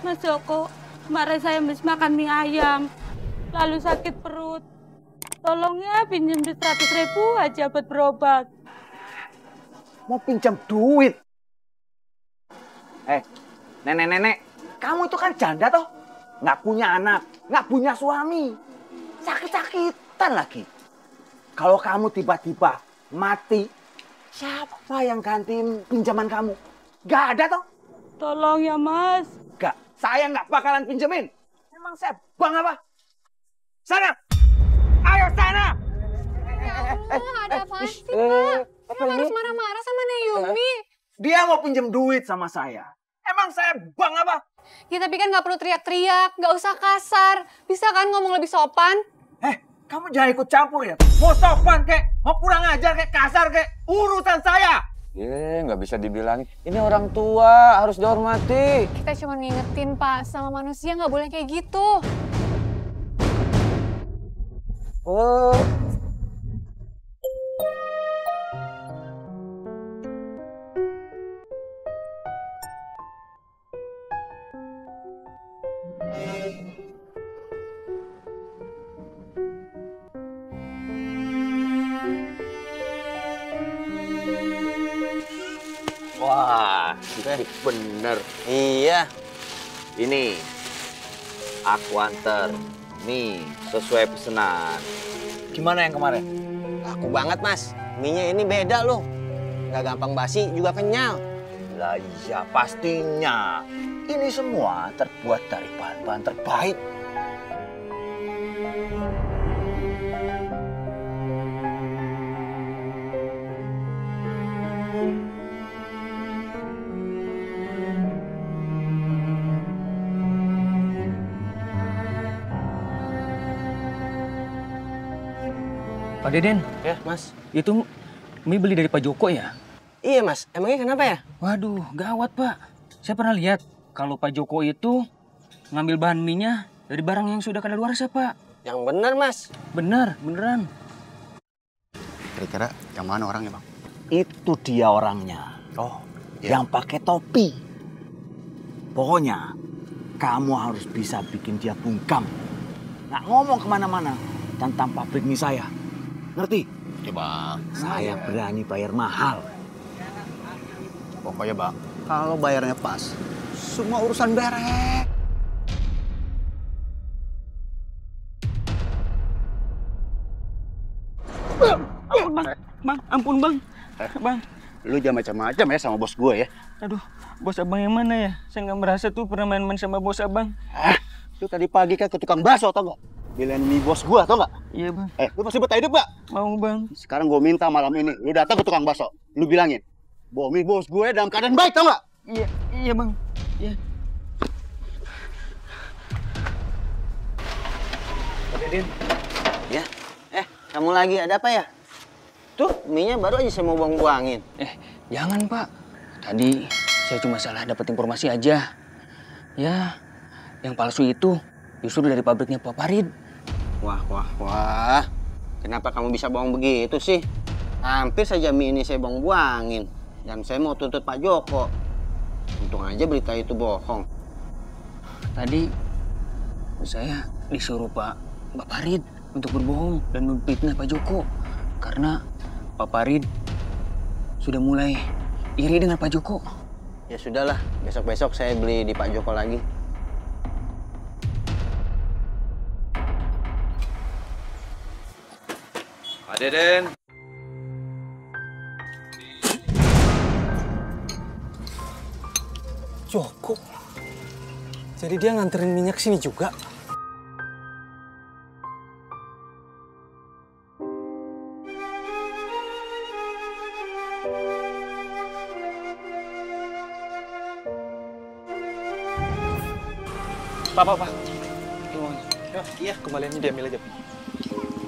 Q: Mas Joko, kemarin saya habis makan mie ayam, lalu sakit perut.
J: Tolong ya pinjam 100.000 aja buat berobat.
A: Mau pinjam duit? Nenek-nenek, kamu itu kan janda toh? Nggak punya anak, nggak punya suami. Sakit-sakitan lagi. Kalau kamu tiba-tiba mati, siapa yang gantiin pinjaman kamu? Nggak ada toh?
J: Tolong ya Mas.
A: Nggak, saya nggak bakalan pinjemin. Emang saya bang apa? Sana! Ayo sana!
O: Ada apaan sih, Pak? Emang harus marah-marah sama Nek Yumi?
A: Dia mau pinjem duit sama saya. Emang saya bang apa?
O: Ya tapi kan nggak perlu teriak-teriak, nggak usah kasar. Bisa kan ngomong lebih sopan?
A: Kamu jangan ikut campur ya. Mau sopan kek, mau kurang ajar kek, kasar kek. Urusan saya.
G: Nggak bisa dibilangin. Ini orang tua, harus dihormati.
O: Kita cuma ngingetin, Pak. Sama manusia nggak boleh kayak gitu.
G: Oh.
A: Wah, bener. Iya. Ini aku anter. Nih, sesuai pesanan. Gimana yang kemarin?
F: Laku banget, Mas. Mie-nya ini beda loh. Nggak gampang basi, juga kenyal.
A: Lah iya, pastinya. Ini semua terbuat dari bahan-bahan terbaik.
B: Pak Deden.
F: Ya, Mas.
B: Itu mie beli dari Pak Joko ya?
F: Iya, Mas. Emangnya kenapa ya?
B: Waduh, gawat, Pak. Saya pernah lihat kalau Pak Joko itu ngambil bahan mie-nya dari barang yang sudah kadaluarsa, Pak.
F: Yang benar, Mas.
B: Benar, beneran.
M: Kira-kira yang mana orangnya, Bang?
A: Itu dia orangnya. Yang pakai topi. Pokoknya kamu harus bisa bikin dia bungkam. Nggak ngomong kemana-mana tentang pabrik mie saya. Ngerti?
M: Ya, Bang.
A: Saya berani bayar mahal.
M: Pokoknya, Bang, kalau bayarnya pas, semua urusan beres.
B: Ampun, Bang. Bang, ampun, Bang. Bang.
M: Lu jangan macam-macam ya sama bos gue ya.
B: Aduh, bos abang yang mana ya? Saya nggak merasa tuh pernah main-main sama bos abang.
M: Lu tadi pagi kan ke tukang bakso, tau gak? Bilain mie bos gua, tau gak?
B: Iya, Bang.
M: Lu masih betah hidup gak?
B: Mau, Bang.
M: Sekarang gue minta malam ini, lu datang ke tukang bakso. Lu bilangin, bahwa mie bos gue dalam keadaan baik, tau gak?
B: Iya, Bang. Iya.
F: Pak Deden. Ya. Kamu lagi ada apa ya? Tuh, mie-nya baru aja saya mau buang-buangin.
B: Jangan, Pak. Tadi saya cuma salah dapat informasi aja. Ya, yang palsu itu justru dari pabriknya Pak Farid.
F: Wah. Kenapa kamu bisa bohong begitu sih? Hampir saja mie ini saya buang-buangin. Dan saya mau tuntut Pak Joko. Untung aja berita itu bohong.
B: Tadi saya disuruh Pak Farid untuk berbohong dan memfitnah Pak Joko. Karena Pak Farid sudah mulai iri dengan Pak Joko.
F: Ya sudahlah, besok-besok saya beli di Pak Joko lagi.
H: Pak Deden.
B: Joko? Jadi dia nganterin minyak sini juga? Pak. Iya, kembaliannya diambil aja.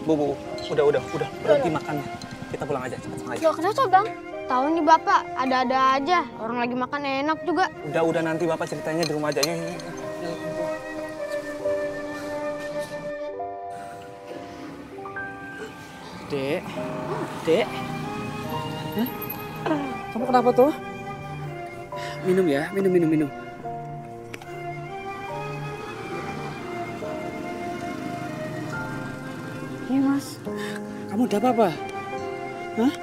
B: Bu, udah, berhenti makannya. Kita pulang aja, cepat aja.
R: Loh, kenapa, Bang? Tahu nih Bapak, ada-ada aja. Orang lagi makan enak juga.
B: Udah, nanti Bapak ceritanya di rumah aja. Yuk. Dek. Hah? Kamu kenapa tuh? Minum ya, minum.
C: Gimana
P: Mas.
B: Kamu udah apa-apa? Hah?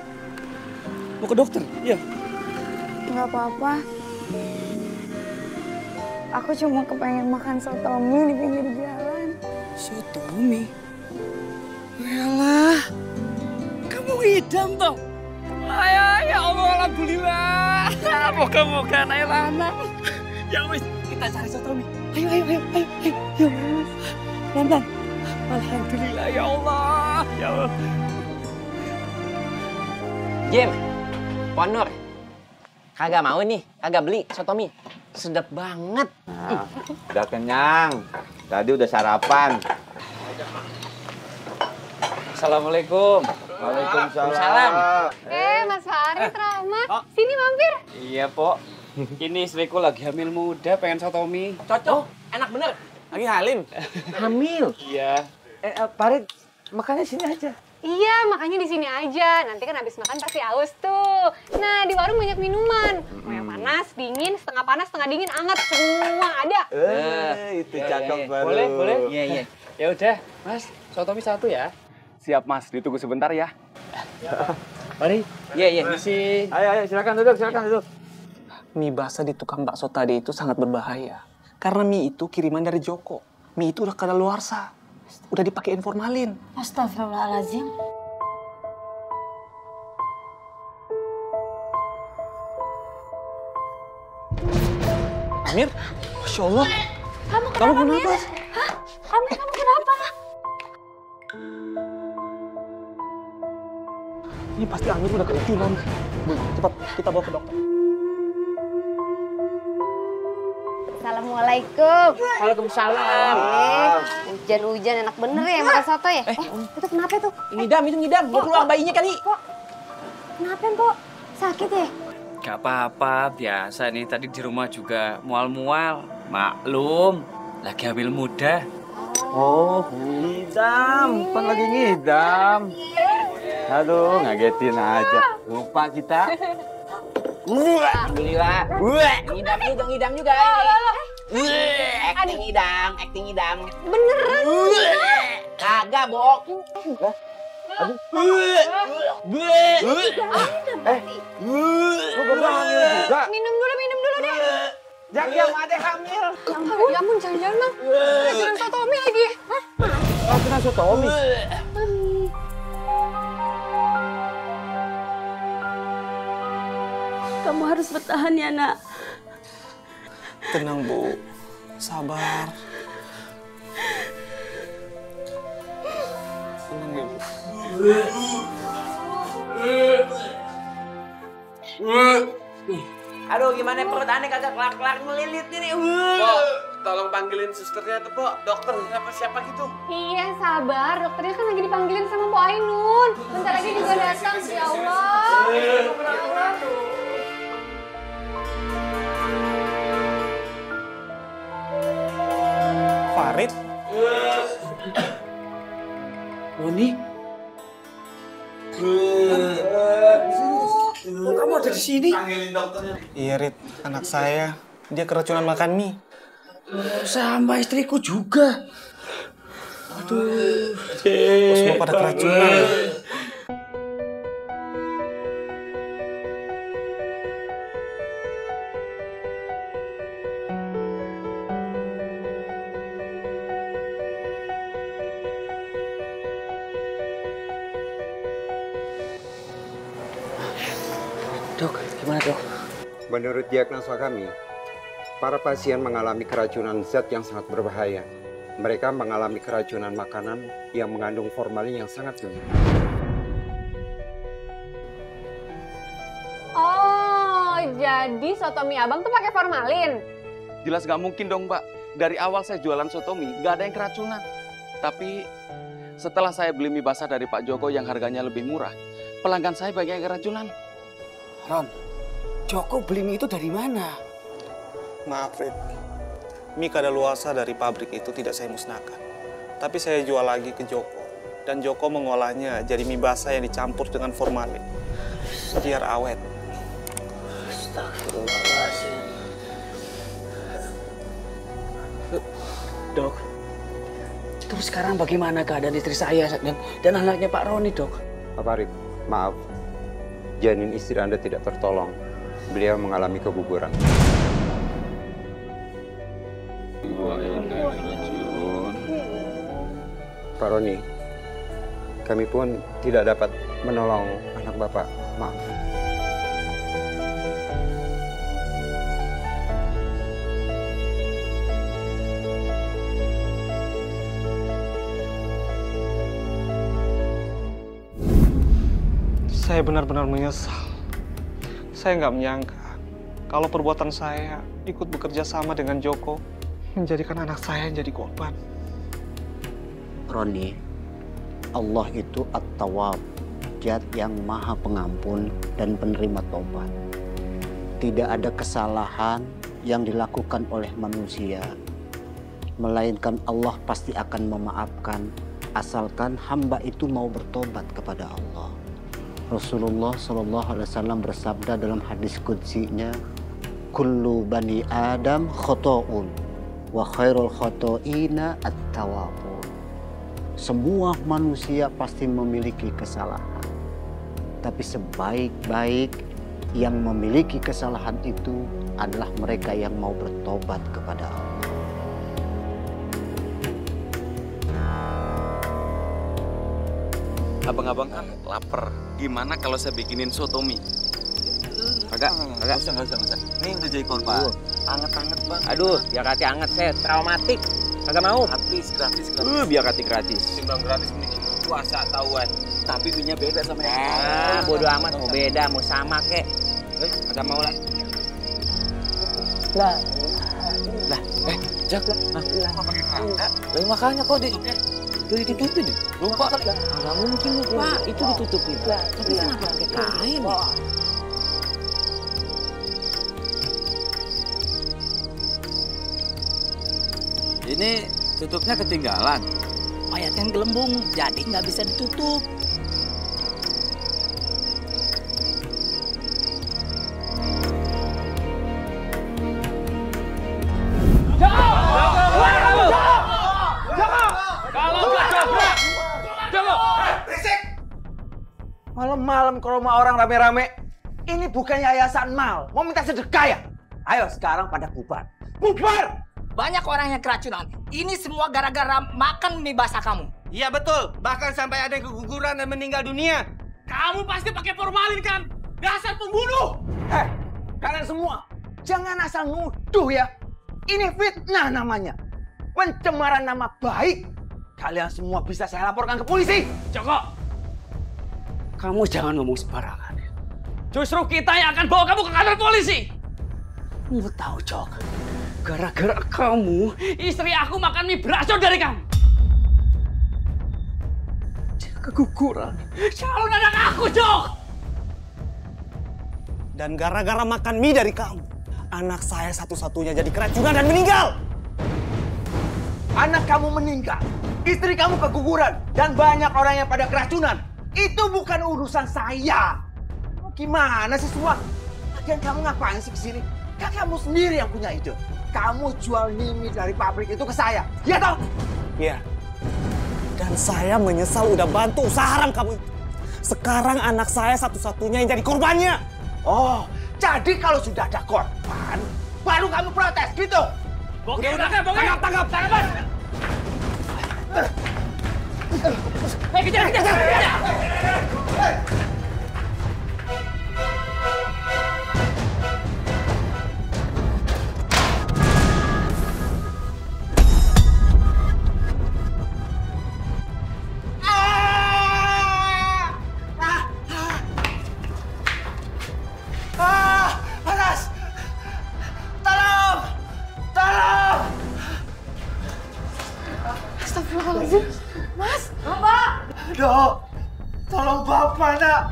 B: Mau ke dokter? Iya.
P: Nggak apa-apa. Aku cuma kepengen makan sotomi di pinggir jalan.
B: Sotomi? Yalah, kamu ngidam toh? Ya Allah, alhamdulillah. Moga-moga anak lanang. Ya wis, kita cari sotomi. Ayo. Pelan-pelan. Alhamdulillah ya Allah. Ya Allah.
F: Jim, Ponor, kagak mau nih, kagak beli sotomi. Sedap banget.
A: Nah, udah kenyang. Tadi udah sarapan.
I: Assalamualaikum.
A: Waalaikumsalam.
O: Mas Farid, Rama, sini mampir.
I: Iya, Pok. Ini istriku lagi hamil muda, pengen sotomi.
F: Cocok, enak bener.
B: Lagi halim.
F: Hamil?
I: Iya.
F: Farid, makannya sini aja.
O: Iya, makanya di sini aja. Nanti kan habis makan pasti haus tuh. Nah, di warung banyak minuman. Mau yang panas, dingin, setengah dingin, hangat, semua ada.
A: Itu cakep baru.
I: Boleh.
F: Iya.
I: Ya udah, Mas, sotomi 1 ya. Siap, Mas. Ditunggu sebentar ya.
F: Mari. Iya.
I: Misi.
A: Ayo, silakan duduk.
B: Mie basah di tukang bakso tadi itu sangat berbahaya. Karena mie itu kiriman dari Joko. Mie itu udah kadaluarsa. Udah dipakein formalin.
C: Astagfirullahaladzim.
B: Amir, Masya Allah.
C: Kamu
B: Kamu
C: kenapa,
B: kenapa?
C: Mir? Hah? Amir, kamu kenapa?
B: Ini pasti Amir udah keracunan. Cepat, kita bawa ke dokter.
C: Assalamualaikum.
F: Waalaikumsalam.
C: Hujan-hujan enak bener ya makan soto ya? Itu kenapa tuh?
F: Ngidam. Mau keluar bayinya kali.
C: Kenapa, Pok? Sakit ya?
I: Gak apa-apa, biasa nih. Tadi di rumah juga mual-mual. Maklum, lagi hamil muda.
A: Oh, ngidam. Pan lagi ngidam. Aduh, ngagetin aja. Lupa kita.
F: Alhamdulillah. Ngidam juga. Acting ngidam.
C: Beneran?
F: Kagak, Bok.
A: Aduh. Lu berdua hamil juga?
C: Minum dulu deh.
F: Jaki sama Ade hamil.
O: Ya ampun, jangan-jangan, Mang. Keracunan sotomi lagi. Hah?
A: Keracunan sotomi?
J: Kamu harus bertahan ya, Nak.
B: Tenang, Bu. Sabar. Tenang ya, Bu.
F: Aduh, gimana perut aneh kagak kelar-kelar ngelilit ini.
E: Pok, tolong panggilin susternya tuh, Pok. Dokter siapa gitu.
O: Iya, sabar. Dokternya kan lagi dipanggilin sama Bu Ainun. Bentar lagi juga datang. Ya Allah. Ya Allah.
B: Farid?
I: Boni?
B: Kamu ada di sini? Panggilin dokternya. Iya, Rit. Anak saya. Dia keracunan makan mie.
I: Sama istriku juga.
B: Aduh. Semua pada keracunan.
F: Dok, gimana dok?
S: Menurut diagnosa kami, para pasien mengalami keracunan zat yang sangat berbahaya. Mereka mengalami keracunan makanan yang mengandung formalin yang sangat tinggi.
O: Oh, jadi sotomi abang tuh pakai formalin?
H: Jelas nggak mungkin dong, Mbak. Dari awal saya jualan sotomi, nggak ada yang keracunan. Tapi setelah saya beli mie basah dari Pak Joko yang harganya lebih murah, pelanggan saya banyak yang keracunan.
B: Ron, Joko beli mie itu dari mana? Maaf, Rit. Mie kadaluarsa dari pabrik itu tidak saya musnahkan. Tapi saya jual lagi ke Joko. Dan Joko mengolahnya jadi mie basah yang dicampur dengan formalin. Biar awet. Dok, Terus sekarang bagaimana keadaan istri saya dan anaknya Pak Roni, Dok?
S: Pak Farid, maaf. Janin istri Anda tidak tertolong. Beliau mengalami keguguran. Pak Roni, kami pun tidak dapat menolong anak Bapak. Maaf.
B: Saya benar-benar menyesal. Saya nggak menyangka kalau perbuatan saya ikut bekerja sama dengan Joko menjadikan anak saya yang jadi korban.
D: Roni, Allah itu At-Tawwab, Zat yang maha pengampun dan penerima tobat. Tidak ada kesalahan yang dilakukan oleh manusia, melainkan Allah pasti akan memaafkan asalkan hamba itu mau bertobat kepada Allah. Rasulullah SAW bersabda dalam hadis qudsinya, kullu bani Adam khoto'un wa khairul khoto'ina at-tawwabun. Semua manusia pasti memiliki kesalahan, tapi sebaik-baik yang memiliki kesalahan itu adalah mereka yang mau bertobat kepada Allah.
H: Abang-abang kan lapar. Gimana kalau saya bikinin sotomi?
F: Enggak usah.
H: Ini udah jadi korban. Anget-anget bang.
F: Aduh, biar hati anget, saya traumatik. Kagak mau.
H: Gratis.
F: Biar hati gratis.
H: Timbang gratis mending puasa tahuan. Tapi minyak beda sama
F: yang bodo amat, mau beda, mau sama kek. Kagak mau lah.
H: Jak lah. Apa pakai keranda? Lah makanya kok ditutupin. Lupa kali.
F: Nggak mungkin lupa, itu ditutupin. Tapi kenapa pakai kain ya?
G: Ini tutupnya ketinggalan.
T: Mayat yang gelembung, jadi nggak bisa ditutup.
A: Malam-malam ke rumah orang rame-rame. Ini bukannya yayasan mal. Mau minta sedekah ya? Ayo sekarang pada bubar. Bubar!
T: Banyak orang yang keracunan. Ini semua gara-gara makan mie basah kamu.
N: Iya betul. Bahkan sampai ada yang keguguran dan meninggal dunia. Kamu pasti pakai formalin kan? Dasar pembunuh!
A: Kalian semua jangan asal nuduh ya. Ini fitnah namanya. Pencemaran nama baik. Kalian semua bisa saya laporkan ke polisi.
T: Joko! Kamu jangan ngomong sembarangan.
N: Justru kita yang akan bawa kamu ke kantor polisi.
T: Lu tahu, Jok? Gara-gara kamu, istri aku makan mie beracun dari kamu. Dia keguguran. Calon anak aku, Jok!
B: Dan gara-gara makan mie dari kamu, anak saya satu-satunya jadi keracunan dan meninggal.
A: Anak kamu meninggal, istri kamu keguguran, dan banyak orang yang pada keracunan. Itu bukan urusan saya. Gimana sih semua? Lagian kamu ngapain sih kesini? Kan kamu sendiri yang punya ide. Kamu jual mie dari pabrik itu ke saya, ya toh?
B: Iya. Dan saya menyesal udah bantu usaha haram kamu itu. Sekarang anak saya satu-satunya yang jadi korbannya.
A: Oh, jadi kalau sudah ada korban, baru kamu protes gitu?
N: Udah, tangkap.
T: Kejar!
A: Panas! Tolong!
J: Astagfirullahaladzim. Mas, Bapak!
A: Dok, tolong Bapak, Nak.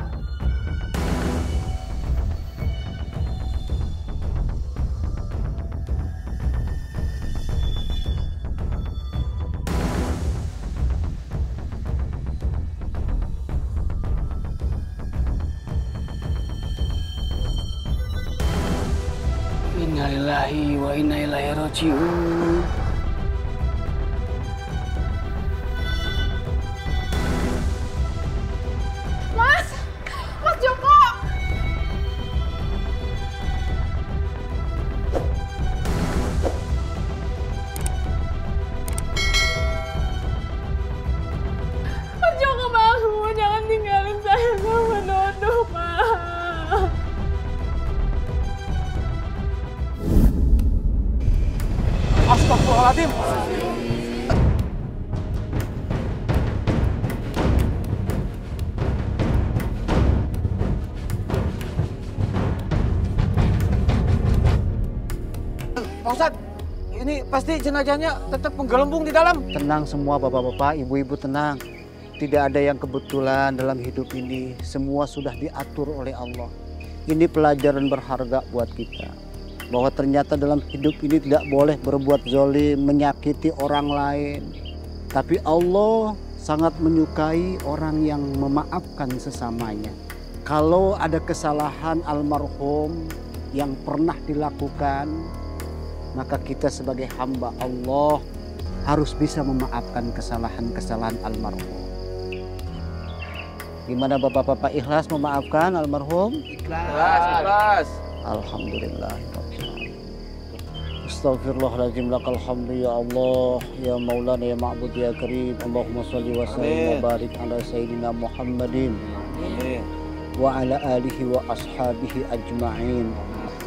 T: Innalillahi wa inna ilaihi raji'un.
B: Astagfirullahaladzim. Pak Ustadz, ini pasti jenazahnya tetap menggelembung di dalam.
D: Tenang semua bapak-bapak, ibu-ibu tenang. Tidak ada yang kebetulan dalam hidup ini. Semua sudah diatur oleh Allah. Ini pelajaran berharga buat kita. Bahwa ternyata dalam hidup ini tidak boleh berbuat zalim, menyakiti orang lain. Tapi Allah sangat menyukai orang yang memaafkan sesamanya. Kalau ada kesalahan almarhum yang pernah dilakukan, maka kita sebagai hamba Allah harus bisa memaafkan kesalahan-kesalahan almarhum. Gimana bapak-bapak ikhlas memaafkan almarhum?
G: Ikhlas.
D: Alhamdulillah. Astaghfirullahaladzim, lakal hamdu ya Allah, ya Maulana, ya Ma'bud, ya Karim. Allahumma salli wa sallim wa barik ala Sayyidina Muhammadin wa ala alihi wa ashabihi ajma'in.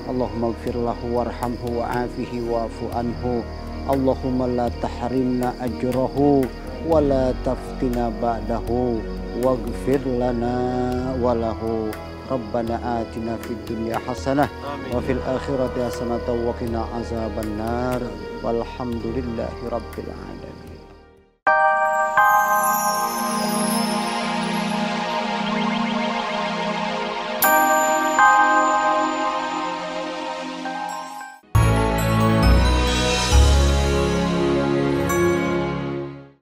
D: Allahumma gfir lahu warhamhu wa afihi wa'fu anhu. Allahumma la tahrimna ajrahu wa la taftina ba'dahu waghfir lana wa lahu. Rabbana atina fid dunya hasanah wa fil akhirati hasanah wa qina azabannar. Walhamdulillahi rabbil alamin.